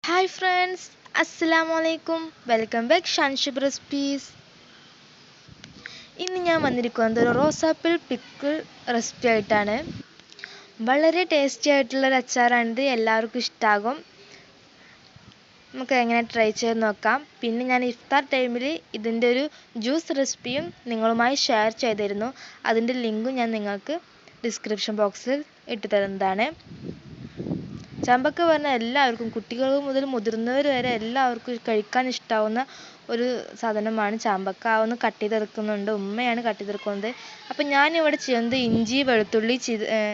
Hi friends, Assalamu alaikum. Welcome back SHANSHABI recipes. ഇന്ന് ഞാൻ വന്നിരിക്കുന്നത് ഒരു റോസാപ്പിൾ പിക്കിൾ റെസിപ്പി ആയിട്ടാണ്. വളരെ ടേസ്റ്റി ആയിട്ടുള്ള ഒരു അച്ചാറാണിത്. എല്ലാവർക്കും ഇഷ്ടാകും. നമുക്ക് എങ്ങനെ ട്രൈ ചെയ്ത് നോക്കാം. പിന്നെ ഞാൻ ഇഫ്താർ ടൈമിൽ ഇതിൻ്റെ ഒരു ജ്യൂസ് റെസിപ്പിയും നിങ്ങളുമായി ഷെയർ ചെയ്തിരുന്നു. അതിൻ്റെ ലിങ്കും ഞാൻ നിങ്ങൾക്ക് ഡിസ്ക്രിപ്ഷൻ ബോക്സിൽ ഇട്ടു തരുന്നതാണ്. ചമ്പക്ക പറഞ്ഞാൽ എല്ലാവർക്കും, കുട്ടികൾ മുതൽ മുതിർന്നവർ വരെ എല്ലാവർക്കും കഴിക്കാൻ ഇഷ്ടാവുന്ന ഒരു സാധനമാണ് ചാമ്പക്ക. ഒന്ന് കട്ട് ചെയ്തെടുക്കുന്നുണ്ട്, ഉമ്മയാണ് കട്ട് ചെയ്തെടുക്കുന്നത്. അപ്പം ഞാനിവിടെ ചെയ്യുന്നത് ഇഞ്ചി വെളുത്തുള്ളി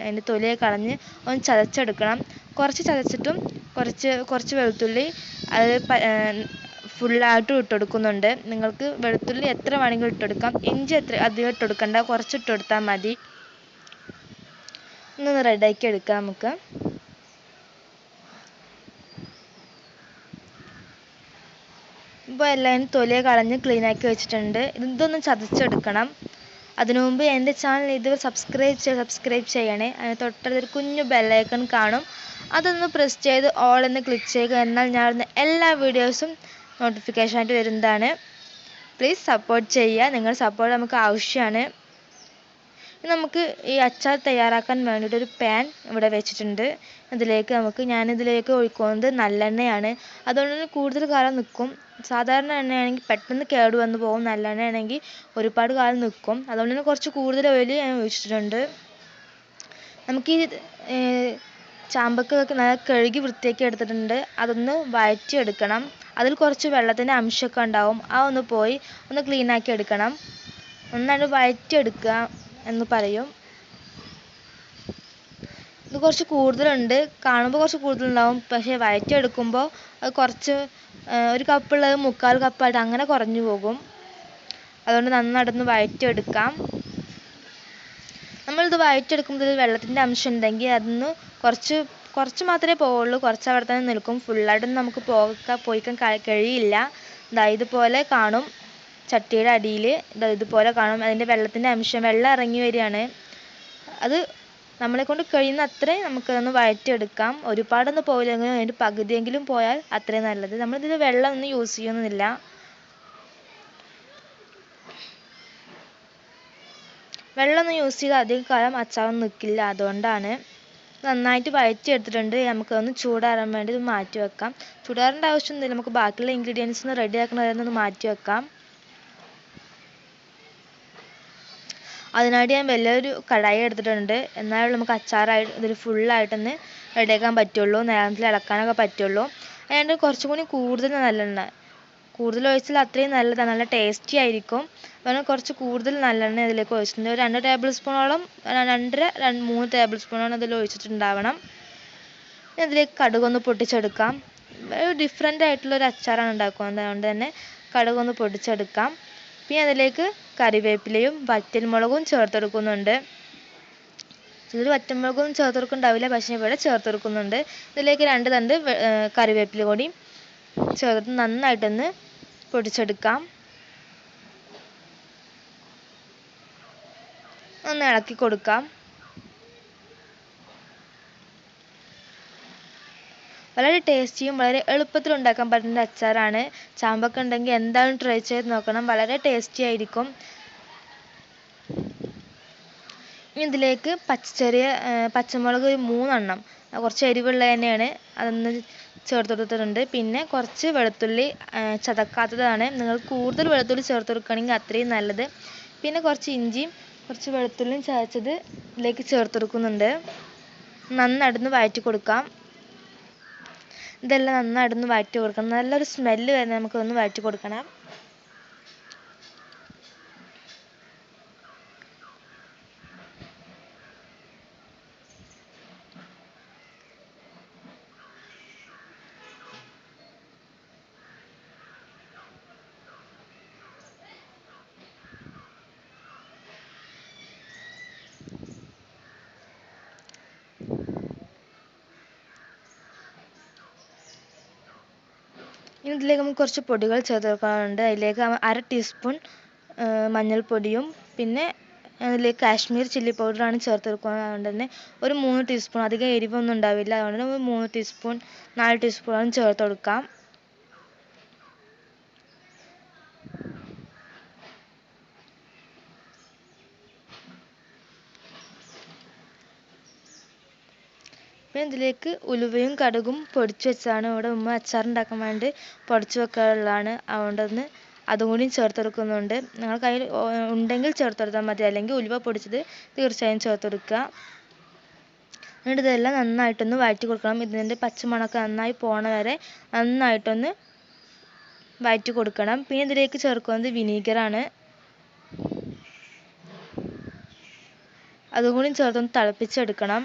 അതിൻ്റെ തൊലിയെ കളഞ്ഞ് ഒന്ന് ചതച്ചെടുക്കണം. കുറച്ച് ചതച്ചിട്ടും കുറച്ച് വെളുത്തുള്ളി അത് ഫുള്ളായിട്ടും ഇട്ടെടുക്കുന്നുണ്ട്. നിങ്ങൾക്ക് വെളുത്തുള്ളി എത്ര വേണമെങ്കിലും ഇട്ടെടുക്കാം. ഇഞ്ചി അധികം ഇട്ടെടുക്കണ്ട, കുറച്ച് ഇട്ടെടുത്താൽ മതി. ഇന്നൊന്ന് റെഡിയാക്കി എടുക്കാം നമുക്ക്. ഇപ്പോൾ എല്ലാം തൊലിയെ കളഞ്ഞ് ക്ലീനാക്കി വെച്ചിട്ടുണ്ട്. ഇതൊന്ന് ചതച്ചെടുക്കണം. അതിനു മുമ്പ് എൻ്റെ ചാനൽ ഇതുവരെ സബ്സ്ക്രൈബ് ചെയ്യണേ. അതിന് തൊട്ടടുത്തൊരു കുഞ്ഞു ബെല്ലൈക്കൺ കാണും. അതൊന്ന് പ്രസ് ചെയ്ത് ഓൾ എന്ന് ക്ലിക്ക് ചെയ്യുക. എന്നാൽ ഞാൻ എല്ലാ വീഡിയോസും നോട്ടിഫിക്കേഷനായിട്ട് വരുന്നതാണ്. പ്ലീസ് സപ്പോർട്ട് ചെയ്യുക. നിങ്ങളുടെ സപ്പോർട്ട് നമുക്ക് ആവശ്യമാണ്. നമുക്ക് ഈ അച്ചാർ തയ്യാറാക്കാൻ വേണ്ടിയിട്ട് ഒരു പാൻ ഇവിടെ വെച്ചിട്ടുണ്ട്. ഞാനിതിലേക്ക് ഒഴിക്കുന്നത് നല്ലെണ്ണയാണ്. അതുകൊണ്ട് തന്നെ കൂടുതൽ കാലം നിൽക്കും. സാധാരണ എണ്ണയാണെങ്കിൽ പെട്ടെന്ന് കേടുവന്ന് പോകും. നല്ലെണ്ണ ആണെങ്കിൽ ഒരുപാട് കാലം നിൽക്കും. അതുകൊണ്ട് തന്നെ കുറച്ച് കൂടുതൽ ഓയിൽ ഞാൻ ഒഴിച്ചിട്ടുണ്ട്. നമുക്ക് ഈ ചാമ്പക്ക നല്ല കഴുകി വൃത്തിയാക്കി എടുത്തിട്ടുണ്ട്. അതൊന്ന് വഴറ്റിയെടുക്കണം. അതിൽ കുറച്ച് വെള്ളത്തിൻ്റെ അംശമൊക്കെ ഉണ്ടാവും. ഒന്ന് പോയി ഒന്ന് ക്ലീനാക്കി എടുക്കണം. നന്നായിട്ട് വഴറ്റിയെടുക്കുക എന്ന് പറയും. ഇത് കുറച്ച് കൂടുതലുണ്ട്. കാണുമ്പോൾ കുറച്ച് കൂടുതലുണ്ടാവും. പക്ഷേ വഴറ്റിയെടുക്കുമ്പോൾ അത് കുറച്ച് ഒരു കപ്പുള്ളത് 3/4 കപ്പായിട്ട് അങ്ങനെ കുറഞ്ഞു പോകും. അതുകൊണ്ട് നന്നായിട്ടൊന്ന് വഴറ്റിയെടുക്കാം. നമ്മളിത് വഴറ്റിയെടുക്കുമ്പോൾ വെള്ളത്തിൻ്റെ അംശം ഉണ്ടെങ്കിൽ അതൊന്ന് കുറച്ച് മാത്രമേ പോവുള്ളൂ. കുറച്ച് അവിടെ തന്നെ നിൽക്കും. ഫുള്ളായിട്ടൊന്നും നമുക്ക് പോയിക്കാൻ കഴിയില്ല. ഇതുപോലെ കാണും. ചട്ടിയുടെ അടിയിൽ ഇതുപോലെ കാണും. അതിൻ്റെ വെള്ളത്തിൻ്റെ അംശം വെള്ളം ഇറങ്ങി വരികയാണ്. അത് നമ്മളെക്കൊണ്ട് കഴിയുന്ന അത്രയും നമുക്കതൊന്ന് വഴറ്റിയെടുക്കാം. ഒരുപാടൊന്നും പോയില്ലെങ്കിലും അതിൻ്റെ പകുതിയെങ്കിലും പോയാൽ അത്രയും നല്ലത്. നമ്മളിതിൽ വെള്ളം ഒന്നും യൂസ് ചെയ്യുന്നില്ല. വെള്ളമൊന്നും യൂസ് ചെയ്താൽ അധികം കാലം അച്ചാറൊന്നും നിൽക്കില്ല. അതുകൊണ്ടാണ്. നന്നായിട്ട് വഴറ്റിയെടുത്തിട്ടുണ്ട്. നമുക്കതൊന്ന് ചൂടാറാൻ വേണ്ടി ഇത് മാറ്റി വെക്കാം. ചൂടാറേണ്ട ആവശ്യമൊന്നുമില്ല. നമുക്ക് ബാക്കിയുള്ള ഇൻഗ്രീഡിയൻസ് ഒന്ന് റെഡിയാക്കണമായിരുന്നു. മാറ്റി വെക്കാം. അതിനായിട്ട് ഞാൻ വലിയൊരു കടായി എടുത്തിട്ടുണ്ട്. എന്നാലും നമുക്ക് അച്ചാറായിട്ട് ഇതിൽ ഫുള്ളായിട്ടൊന്ന് റെഡിയാക്കാൻ പറ്റുള്ളൂ. നേരത്തിൽ ഇളക്കാനൊക്കെ പറ്റുള്ളൂ. അതിനായിട്ട് കുറച്ചും കൂടി കൂടുതൽ നല്ലെണ്ണ ഒഴിച്ചാൽ അത്രയും നല്ലതാണ്. നല്ല ടേസ്റ്റി ആയിരിക്കും. അതുകൊണ്ട് കുറച്ച് കൂടുതൽ നല്ലെണ്ണ ഇതിലേക്ക് ഒഴിച്ചിട്ടുണ്ട്. ഒരു 2 ടേബിൾ സ്പൂണോളം 3 ടേബിൾ സ്പൂണോളം അതിൽ ഒഴിച്ചിട്ടുണ്ടാവണം. ഇതിലേക്ക് കടുകൊന്ന് പൊട്ടിച്ചെടുക്കാം. ഒരു ഡിഫറെൻ്റ് ആയിട്ടുള്ളൊരു അച്ചാറാണ് ഉണ്ടാക്കുന്നത്. അതുകൊണ്ട് തന്നെ കടുകൊന്ന് പൊട്ടിച്ചെടുക്കാം. പിന്നെ അതിലേക്ക് കറിവേപ്പിലയും വറ്റൽമുളകും ചേർത്തെടുക്കുന്നുണ്ട്. ചിലർ വറ്റൽമുളകൊന്നും ചേർത്തെടുക്കുന്നുണ്ടാവില്ല. പക്ഷേ ഇവിടെ ചേർത്തെടുക്കുന്നുണ്ട്. ഇതിലേക്ക് 2 തണ്ട് കറിവേപ്പില കൂടി ചേർത്ത് നന്നായിട്ടൊന്ന് പൊടിച്ചെടുക്കാം. ഒന്ന് ഇളക്കി കൊടുക്കാം. വളരെ ടേസ്റ്റിയും വളരെ എളുപ്പത്തിൽ ഉണ്ടാക്കാൻ പറ്റുന്ന അച്ചാറാണ്. ചാമ്പക്ക ഉണ്ടെങ്കിൽ എന്തായാലും ട്രൈ ചെയ്ത് നോക്കണം. വളരെ ടേസ്റ്റി ആയിരിക്കും. ഇതിലേക്ക് പച്ചമുളക് ഒരു 3 എണ്ണം, കുറച്ച് എരിവുള്ള തന്നെയാണ്, അതൊന്ന് ചേർത്തെടുത്തിട്ടുണ്ട്. പിന്നെ കുറച്ച് വെളുത്തുള്ളി ചതക്കാത്തതാണ്. നിങ്ങൾ കൂടുതൽ വെളുത്തുള്ളി ചേർത്തെടുക്കുകയാണെങ്കിൽ അത്രയും നല്ലത്. പിന്നെ കുറച്ച് ഇഞ്ചിയും കുറച്ച് വെളുത്തുള്ളിയും ചതച്ചത് ഇതിലേക്ക് ചേർത്തെടുക്കുന്നുണ്ട്. നന്നായിട്ടൊന്ന് വഴറ്റി കൊടുക്കാം. ഇതെല്ലാം നന്നായിട്ടൊന്ന് വഴറ്റി കൊടുക്കണം. നല്ലൊരു സ്മെല്ല് വരെ നമുക്കൊന്ന് വഴറ്റി കൊടുക്കണം. ഇനി ഇതിലേക്ക് നമുക്ക് കുറച്ച് പൊടികൾ ചേർത്ത് കൊടുക്കാനുണ്ട്. അതിലേക്ക് 1/2 ടീസ്പൂൺ മഞ്ഞൾപ്പൊടിയും പിന്നെ അതിലേക്ക് കാശ്മീർ ചില്ലി പൗഡറാണ് ചേർത്ത് കൊടുക്കുന്നത്. അതുകൊണ്ട് തന്നെ ഒരു 3 ടീസ്പൂൺ, അധികം എരിവൊന്നും ഉണ്ടാവില്ല. അതുകൊണ്ട് തന്നെ ഒരു 3 ടീസ്പൂൺ 4 ടീസ്പൂണാണ് ചേർത്ത് കൊടുക്കാം. പിന്നെ ഇതിലേക്ക് ഉലുവയും കടുകും പൊടിച്ച് വെച്ചതാണ്. ഇവിടെ ഉമ്മ അച്ചാറുണ്ടാക്കാൻ വേണ്ടി പൊടിച്ച് വെക്കാറുള്ളതാണ്. അതുകൊണ്ടൊന്ന് അതും കൂടി ചേർത്ത് കൊടുക്കുന്നുണ്ട്. നിങ്ങൾ കയ്യിൽ ഉണ്ടെങ്കിൽ ചേർത്ത് കൊടുത്താൽ മതി, അല്ലെങ്കിൽ ഉലുവ പൊടിച്ചത് തീർച്ചയായും ചേർത്ത് കൊടുക്കുക. എന്നിട്ട് ഇതെല്ലാം നന്നായിട്ടൊന്ന് വഴറ്റി കൊടുക്കണം. ഇതിൻ്റെ പച്ചമണമൊക്കെ നന്നായി പോണ വരെ നന്നായിട്ടൊന്ന് വഴറ്റി കൊടുക്കണം. പിന്നെ ഇതിലേക്ക് ചേർക്കുന്നത് വിനീഗറാണ്. അതും കൂടി ചേർത്തൊന്ന് തിളപ്പിച്ചെടുക്കണം.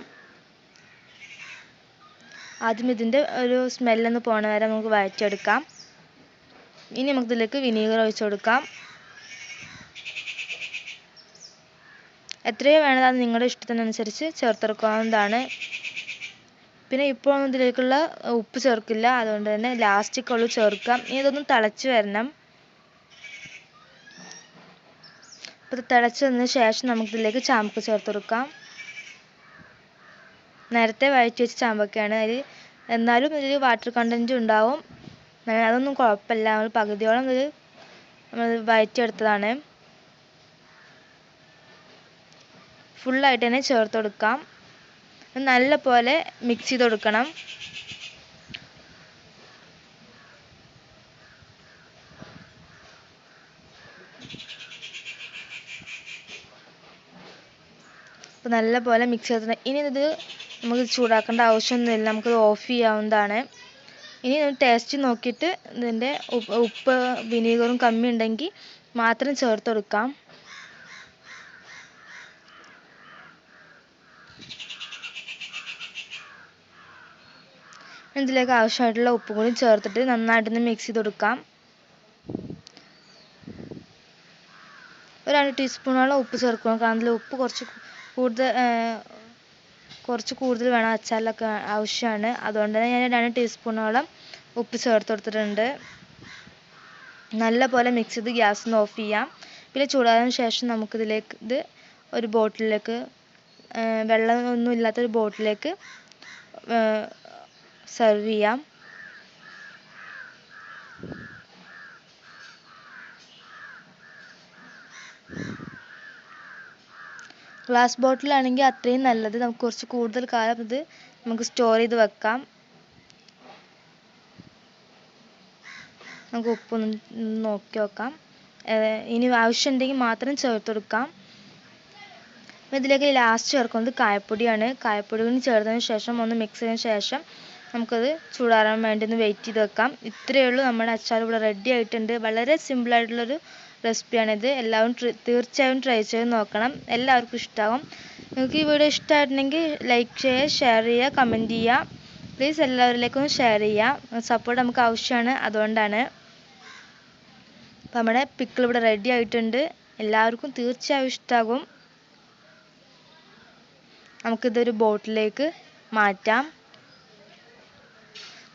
ആദ്യം ഇതിൻ്റെ ഒരു സ്മെല്ലൊന്ന് പോണ വരെ നമുക്ക് വഴറ്റിയെടുക്കാം. ഇനി നമുക്കിതിലേക്ക് വിനീഗർ ഒഴിച്ച് കൊടുക്കാം. എത്രയോ വേണത് അത് നിങ്ങളുടെ ഇഷ്ടത്തിനനുസരിച്ച് ചേർത്തെടുക്കാവുന്നതാണ്. പിന്നെ ഇപ്പോൾ ഇതിലേക്കുള്ള ഉപ്പ് ചേർക്കില്ല, അതുകൊണ്ട് തന്നെ ലാസ്റ്റിക്കുള്ളൂ ചേർക്കാം. ഇനി ഇതൊന്ന് തിളച്ച് വരണം. അപ്പോൾ ഇത് തിളച്ച് വന്നതിന് ശേഷം നമുക്കിതിലേക്ക് ചാമ്പക്ക ചേർത്ത് കൊടുക്കാം. നേരത്തെ വഴറ്റി വെച്ച ചാമ്പക്കയാണ്. എന്നാലും ഇതിൽ വാട്ടർ കണ്ടൻറ്റ് ഉണ്ടാവും. അതൊന്നും കുഴപ്പമില്ല. നമ്മൾ പകുതിയോളം ഇത് നമ്മൾ വഴറ്റിയെടുത്തതാണ്. ഫുള്ളായിട്ട് തന്നെ ചേർത്ത് കൊടുക്കാം. നല്ല പോലെ മിക്സ് ചെയ്ത് കൊടുക്കണം. അപ്പോൾ നല്ല പോലെ മിക്സ് ചെയ്തിട്ട് ഇനി ഇത് നമുക്ക് ചൂടാക്കേണ്ട ആവശ്യമൊന്നുമില്ല, നമുക്കിത് ഓഫ് ചെയ്യാവുന്നതാണ്. ഇനി ടേസ്റ്റ് നോക്കിയിട്ട് ഇതിൻ്റെ ഉപ്പ് വിനീഗറും കമ്മി ഉണ്ടെങ്കിൽ മാത്രം ചേർത്ത് കൊടുക്കാം. ഇതിലേക്ക് ആവശ്യമായിട്ടുള്ള ഉപ്പ് കൂടി ചേർത്തിട്ട് നന്നായിട്ടൊന്ന് മിക്സ് ചെയ്ത് കൊടുക്കാം. ഒരു 2 ടീസ്പൂണോളം ഉപ്പ് ചേർക്കണം. കാരണം ഇതിൽ ഉപ്പ് കുറച്ച് കൂടുതൽ വേണം, അച്ചാറിലൊക്കെ ആവശ്യമാണ്. അതുകൊണ്ട് തന്നെ ഞാൻ 2 ടീസ്പൂണോളം ഉപ്പ് ചേർത്ത് കൊടുത്തിട്ടുണ്ട്. നല്ല പോലെ മിക്സ് ചെയ്ത് ഗ്യാസ് ഒന്ന് ഓഫ് ചെയ്യാം. പിന്നെ ചൂടായതിനു ശേഷം നമുക്കിതിലേക്ക് ഇത് ഒരു ബോട്ടിലേക്ക്, വെള്ളമൊന്നും ഇല്ലാത്തൊരു ബോട്ടിലേക്ക് സെർവ് ചെയ്യാം. ഗ്ലാസ് ബോട്ടിലാണെങ്കിൽ അത്രയും നല്ലത്. നമുക്ക് കുറച്ച് കൂടുതൽ കാലം ഇത് നമുക്ക് സ്റ്റോർ ചെയ്ത് വെക്കാം. നമുക്ക് ഉപ്പൊന്ന് നോക്കി നോക്കാം. ഇനി ആവശ്യമുണ്ടെങ്കിൽ മാത്രം ചേർത്ത് കൊടുക്കാം. ഇതിലേക്ക് ലാസ്റ്റ് ചേർക്കുന്നത് കായപ്പൊടിയാണ്. കായപ്പൊടി കൂടി ചേർത്തതിന് ശേഷം ഒന്ന് മിക്സ് ചെയ്തതിന് ശേഷം നമുക്കത് ചൂടാറാൻ വേണ്ടി ഒന്ന് വെയിറ്റ് ചെയ്ത് വെക്കാം. ഇത്രയേ ഉള്ളൂ, നമ്മുടെ അച്ചാർ ഇവിടെ റെഡി ആയിട്ടുണ്ട്. വളരെ സിമ്പിളായിട്ടുള്ളൊരു റെസിപ്പിയാണിത്. എല്ലാവരും തീർച്ചയായും ട്രൈ ചെയ്ത് നോക്കണം. എല്ലാവർക്കും ഇഷ്ടമാകും. നിങ്ങൾക്ക് ഈ വീഡിയോ ഇഷ്ടമായിട്ടുണ്ടെങ്കിൽ ലൈക്ക് ചെയ്യുക, ഷെയർ ചെയ്യുക, കമൻറ്റ് ചെയ്യുക. പ്ലീസ് എല്ലാവരിലേക്കും ഷെയർ ചെയ്യുക. സപ്പോർട്ട് നമുക്ക് ആവശ്യമാണ്, അതുകൊണ്ടാണ്. അപ്പോൾ നമ്മുടെ പിക്കിൾ ഇവിടെ റെഡി ആയിട്ടുണ്ട്. എല്ലാവർക്കും തീർച്ചയായും ഇഷ്ടമാകും. നമുക്കിതൊരു ബോട്ടിലേക്ക് മാറ്റാം.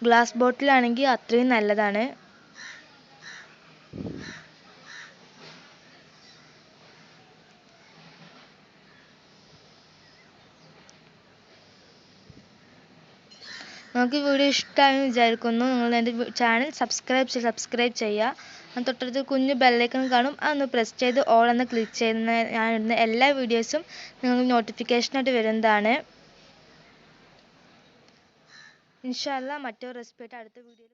ഗ്ലാസ് ബോട്ടിലാണെങ്കിൽ അത്രയും നല്ലതാണ്. നിങ്ങൾക്ക് വീഡിയോ ഇഷ്ടമായെന്ന് വിചാരിക്കുന്നു. നിങ്ങൾ എൻ്റെ ചാനൽ സബ്സ്ക്രൈബ് ചെയ്യുക. തൊട്ടടുത്ത് കുഞ്ഞു ബെല്ലൈക്കൺ കാണും, അതൊന്ന് പ്രസ് ചെയ്ത് ഓൾ എന്ന് ക്ലിക്ക് ചെയ്യുന്ന ഞാൻ ഇടുന്ന എല്ലാ വീഡിയോസും നിങ്ങൾക്ക് നോട്ടിഫിക്കേഷനായിട്ട് വരുന്നതാണ്. ഇൻഷാ അല്ലാ മറ്റൊരു റെസിപ്പി ആയിട്ട് അടുത്ത വീഡിയോയിൽ